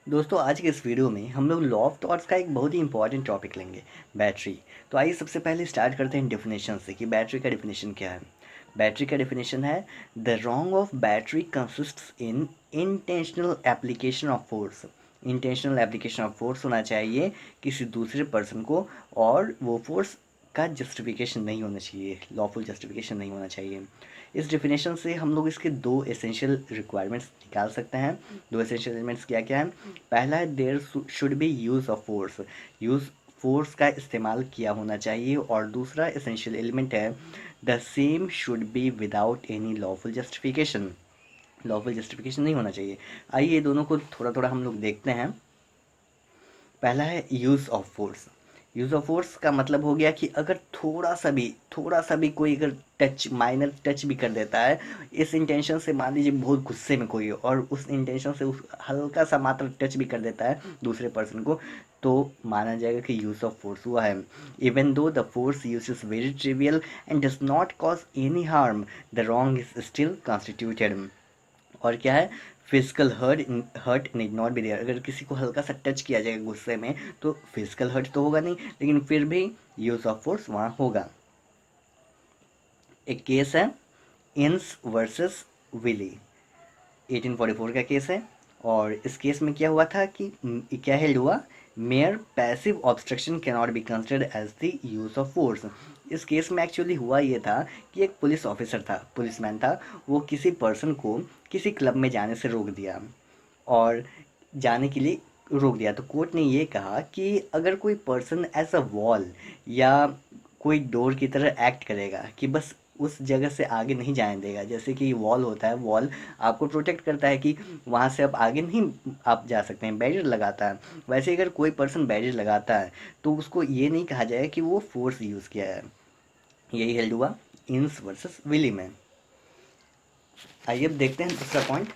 दोस्तों आज के इस वीडियो में हम लोग लॉ ऑफ थॉट्स का एक बहुत ही इंपॉर्टेंट टॉपिक लेंगे, बैटरी। तो आइए सबसे पहले स्टार्ट करते हैं डेफिनेशन से कि बैटरी का डेफिनेशन क्या है। बैटरी का डेफिनेशन है the wrong of battery consists in intentional application of force. Intentional application of force होना चाहिए किसी दूसरे पर्सन को, और वो फोर्स का जस्टिफिकेशन नहीं होना चाहिए, लॉफुल जस्टिफिकेशन नहीं होना चाहिए। इस डेफिनेशन से हम लोग इसके दो एसेंशियल रिक्वायरमेंट्स निकाल सकते हैं। दो एसेंशियल एलिमेंट्स क्या क्या हैं? पहला है there should be use of force, use force का इस्तेमाल किया होना चाहिए। और दूसरा एसेंशियल एलिमेंट है the same should be without any lawful justification, lawful justification नहीं होना चाहिए। आइए ये दोनों को थोड़ा थोड़ा हम लोग देखते हैं। पहला है use of force. Use of force का मतलब हो गया कि अगर थोड़ा सा भी कोई अगर टच, माइनर टच भी कर देता है इस इंटेंशन से, मान लीजिए बहुत गुस्से में कोई और उस इंटेंशन से उस हल्का सा मात्र टच भी कर देता है दूसरे पर्सन को, तो माना जाएगा कि यूज़ ऑफ फोर्स हुआ है। Even though the force use is very trivial and does not cause any harm, the wrong is still constituted. और क्या है? Physical hurt need not be there. अगर किसी को हल्का सा टच किया जाएगा गुस्से में तो फिजिकल हर्ट तो होगा नहीं, लेकिन फिर भी यूज ऑफ फोर्स वहाँ होगा। एक केस है इंस वर्सेस विली, 1844 का केस है। और इस केस में क्या हुआ था कि क्या हेल्ड हुआ, mere passive obstruction cannot be considered as the use of force. इस केस में एक्चुअली हुआ ये था कि एक पुलिस ऑफिसर था, पुलिसमैन था, वो किसी पर्सन को किसी क्लब में जाने से रोक दिया, और जाने के लिए रोक दिया। तो कोर्ट ने ये कहा कि अगर कोई पर्सन एज अ वॉल या कोई डोर की तरह एक्ट करेगा कि बस उस जगह से आगे नहीं जाने देगा, जैसे कि वॉल होता है, वॉल आपको प्रोटेक्ट करता है कि वहाँ से आप आगे नहीं आप जा सकते हैं, बैरियर लगाता है। वैसे अगर कोई पर्सन बैरियर लगाता है तो उसको ये नहीं कहा जाएगा कि वो फोर्स यूज़ किया है। यही हेल्ड हुआ इंस वर्सेस विली में। आइए अब देखते हैं दूसरा पॉइंट।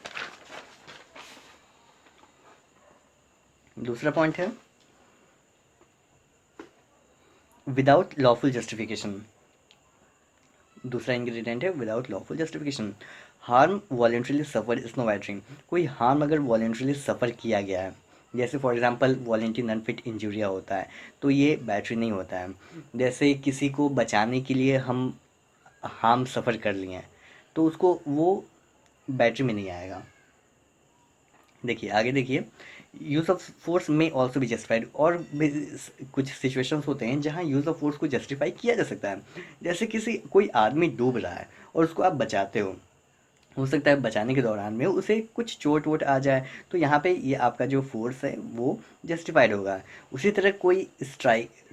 दूसरा पॉइंट है विदाउट लॉफुल जस्टिफिकेशन। दूसरा इंग्रेडिएंट है without lawful justification. Harm voluntarily suffer is no battering. कोई हार्म अगर वॉलेंट्रीली सफ़र किया गया है, जैसे फॉर एग्जांपल वॉलेंटरी अनफिट इंजूरिया होता है, तो ये बैटरी नहीं होता है। जैसे किसी को बचाने के लिए हम हार्म सफ़र कर लिए हैं, तो उसको वो बैटरी में नहीं आएगा। देखिए आगे देखिए, यूज़ ऑफ फोर्स में ऑल्सो भी जस्टिफाइड। और भी कुछ सिचुएशंस होते हैं जहाँ यूज़ ऑफ फोर्स को जस्टिफाई किया जा सकता है। जैसे किसी कोई आदमी डूब रहा है और उसको आप बचाते हो सकता है बचाने के दौरान में उसे कुछ चोट वोट आ जाए, तो यहाँ पे ये आपका जो फोर्स है वो जस्टिफाइड होगा। उसी तरह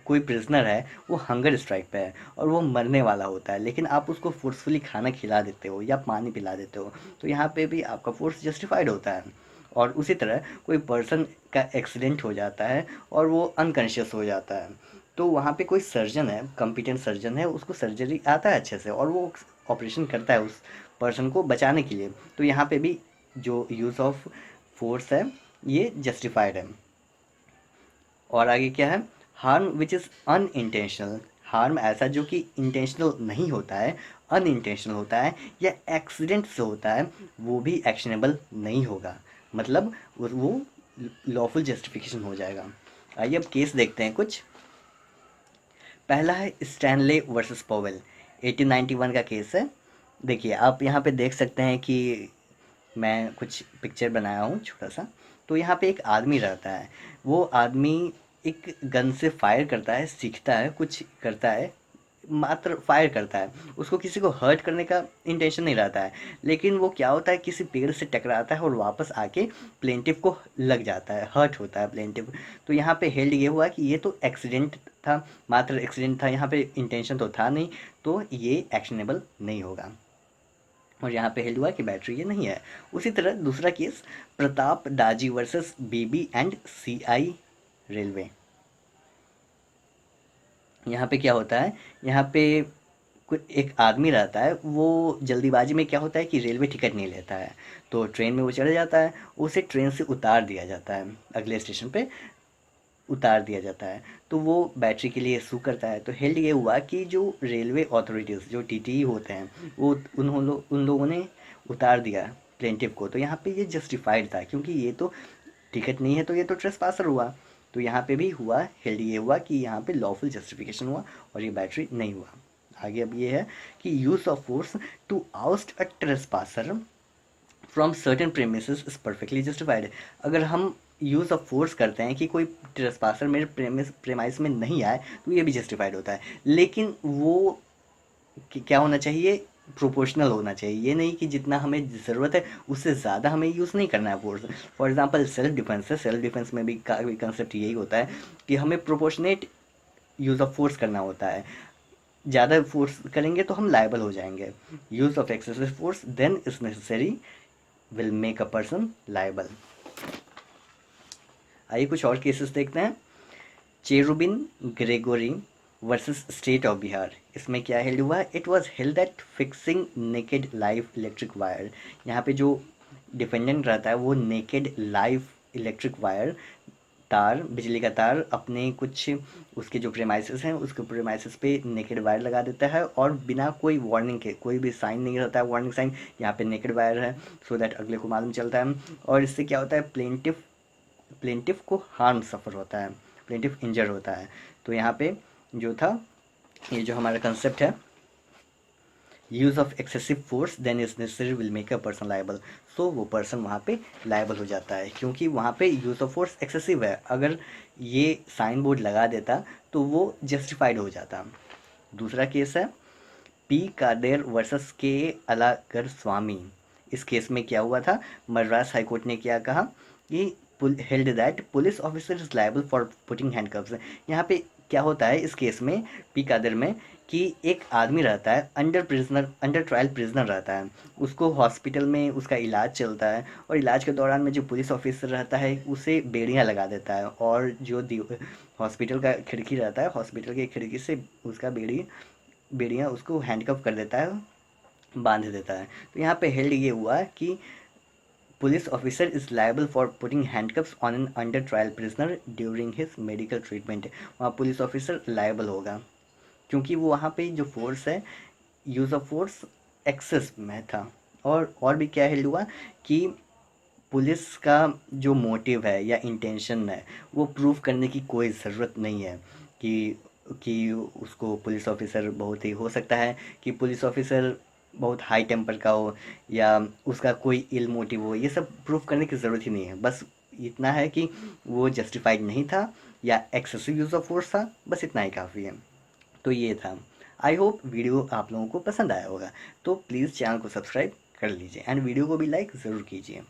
कोई प्रिजनर है, वो हंगर स्ट्राइक पे है और वो मरने वाला होता है, लेकिन आप उसको फोर्सफुली खाना खिला देते हो या पानी पिला देते हो, तो यहाँ पे भी आपका फोर्स जस्टिफाइड होता है। और उसी तरह कोई पर्सन का एक्सीडेंट हो जाता है और वो अनकॉन्शियस हो जाता है, तो वहाँ पे कोई सर्जन है, कॉम्पिटेंट सर्जन है, उसको सर्जरी आता है अच्छे से और वो ऑपरेशन करता है उस पर्सन को बचाने के लिए, तो यहाँ पे भी जो यूज़ ऑफ फोर्स है ये जस्टिफाइड है। और आगे क्या है, harm which is unintentional. Harm ऐसा जो कि इंटेंशनल नहीं होता है, अनइंटेंशनल होता है या एक्सीडेंट से होता है, वो भी एक्शनेबल नहीं होगा, मतलब वो लॉफुल जस्टिफिकेशन हो जाएगा। आइए अब केस देखते हैं कुछ। पहला है स्टैनले वर्सेस पॉवेल, 1891 का केस है। देखिए आप यहाँ पे देख सकते हैं कि मैं कुछ पिक्चर बनाया हूँ छोटा सा। तो यहाँ पे एक आदमी रहता है, वो आदमी एक गन से फायर करता है, सीखता है, कुछ करता है, मात्र फायर करता है, उसको किसी को हर्ट करने का इंटेंशन नहीं रहता है। लेकिन वो क्या होता है, किसी पेड़ से टकराता है और वापस आके प्लेंटिव को लग जाता है, हर्ट होता है प्लेंटिव। तो यहाँ पे हेल्ड ये हुआ कि ये तो एक्सीडेंट था, मात्र एक्सीडेंट था, यहाँ पे इंटेंशन तो था नहीं, तो ये एक्शनेबल नहीं होगा। और यहाँ पे हेल्ड हुआ कि बैटरी ये नहीं है। उसी तरह दूसरा case Pratap Daji versus BB and CI railway. यहाँ पे क्या होता है, यहाँ पे एक आदमी रहता है, वो जल्दीबाजी में क्या होता है कि रेलवे टिकट नहीं लेता है, तो ट्रेन में वो चढ़ जाता है, उसे ट्रेन से उतार दिया जाता है, अगले स्टेशन पे उतार दिया जाता है। तो वो बैटरी के लिए सू करता है। तो हेल्ड ये हुआ कि जो रेलवे अथॉरिटीज़ जो टीटीई होते हैं वो उन लोगों ने उतार दिया प्लेंटिव को, तो यहाँ पे ये जस्टिफाइड था क्योंकि ये तो टिकट नहीं है तो ये तो ट्रेसपासर हुआ। तो यहाँ पे भी हुआ, हेल्ड ये हुआ कि यहाँ पे लॉफुल जस्टिफिकेशन हुआ और ये बैटरी नहीं हुआ। आगे अब ये है कि use of force to oust a trespasser from certain premises is perfectly justified. अगर हम यूज़ ऑफ फोर्स करते हैं कि कोई ट्रेसपासर मेरे प्रेमाइस में नहीं आए तो ये भी जस्टिफाइड होता है, लेकिन वो क्या होना चाहिए, प्रोपोर्शनल होना चाहिए। ये नहीं कि जितना हमें ज़रूरत है उससे ज़्यादा हमें यूज़ नहीं करना है force. For example self defence है, सेल्फ डिफेंस में भी का कंसेप्ट यही होता है कि हमें प्रोपोर्शनेट यूज़ ऑफ फोर्स करना होता है। ज़्यादा फोर्स करेंगे तो हम लायबल हो जाएंगे। Use of excessive force than is necessary will make a person liable. आइए कुछ और केसेस देखते हैं। Cherubin Gregory versus state of Bihar. इसमें क्या हेल्ड हुआ, it was held that fixing naked live electric wire. यहाँ पे जो डिफेंडेंट रहता है वो नेकेड लाइव इलेक्ट्रिक वायर, तार, बिजली का तार अपने कुछ उसके जो प्रेमाइसिस हैं उसके प्रेमाइसिस पे नेकेड वायर लगा देता है और बिना कोई वार्निंग के, कोई भी साइन नहीं रहता है वार्निंग साइन, यहाँ पे नेकेड वायर है सो दैट अगले को मालूम चलता है। और इससे क्या होता है, प्लेंटिफ को हार्म सफ़र होता है, प्लेंटिफ इंजर होता है। तो यहाँ पे जो था, ये जो हमारा कंसेप्ट है, use of excessive force than is necessary will make a person liable. So वो पर्सन वहाँ पे लायबल हो जाता है क्योंकि वहाँ पे यूज़ ऑफ फोर्स एक्सेसिव है। अगर ये साइन बोर्ड लगा देता तो वो जस्टिफाइड हो जाता। दूसरा केस है पी कादेर वर्सेस के अलाकर स्वामी। इस केस में क्या हुआ था, मद्रास हाईकोर्ट ने क्या कहा कि held that police officer is liable for putting handcuffs. यहाँ पे क्या होता है इस केस में, पी कादर में, कि एक आदमी रहता है अंडर ट्रायल प्रिजनर रहता है, उसको हॉस्पिटल में उसका इलाज चलता है और इलाज के दौरान में जो पुलिस ऑफिसर रहता है उसे बेड़ियाँ लगा देता है और जो हॉस्पिटल का खिड़की रहता है, हॉस्पिटल की खिड़की से उसका बेड़ियाँ उसको हैंडकफ कर देता है, बांध देता है। तो यहाँ पे हेल्ड ये हुआ कि police officer is liable for putting handcuffs on an under trial prisoner during his medical treatment. वहाँ पुलिस ऑफिसर लायबल होगा क्योंकि वो वहाँ पे जो फोर्स है, यूज़ ऑफ फोर्स एक्सेस में था। और भी क्या हेल्ड हुआ कि पुलिस का जो मोटिव है या इंटेंशन है वो प्रूव करने की कोई ज़रूरत नहीं है कि उसको पुलिस ऑफिसर, बहुत ही हो सकता है कि पुलिस ऑफिसर बहुत हाई टेम्पर का हो या उसका कोई इल मोटिव हो, ये सब प्रूव करने की ज़रूरत ही नहीं है। बस इतना है कि वो जस्टिफाइड नहीं था या एक्सेसिव यूज़ ऑफ फोर्स था, बस इतना ही काफ़ी है। तो ये था। आई होप वीडियो आप लोगों को पसंद आया होगा। तो प्लीज़ चैनल को सब्सक्राइब कर लीजिए एंड वीडियो को भी लाइक ज़रूर कीजिए।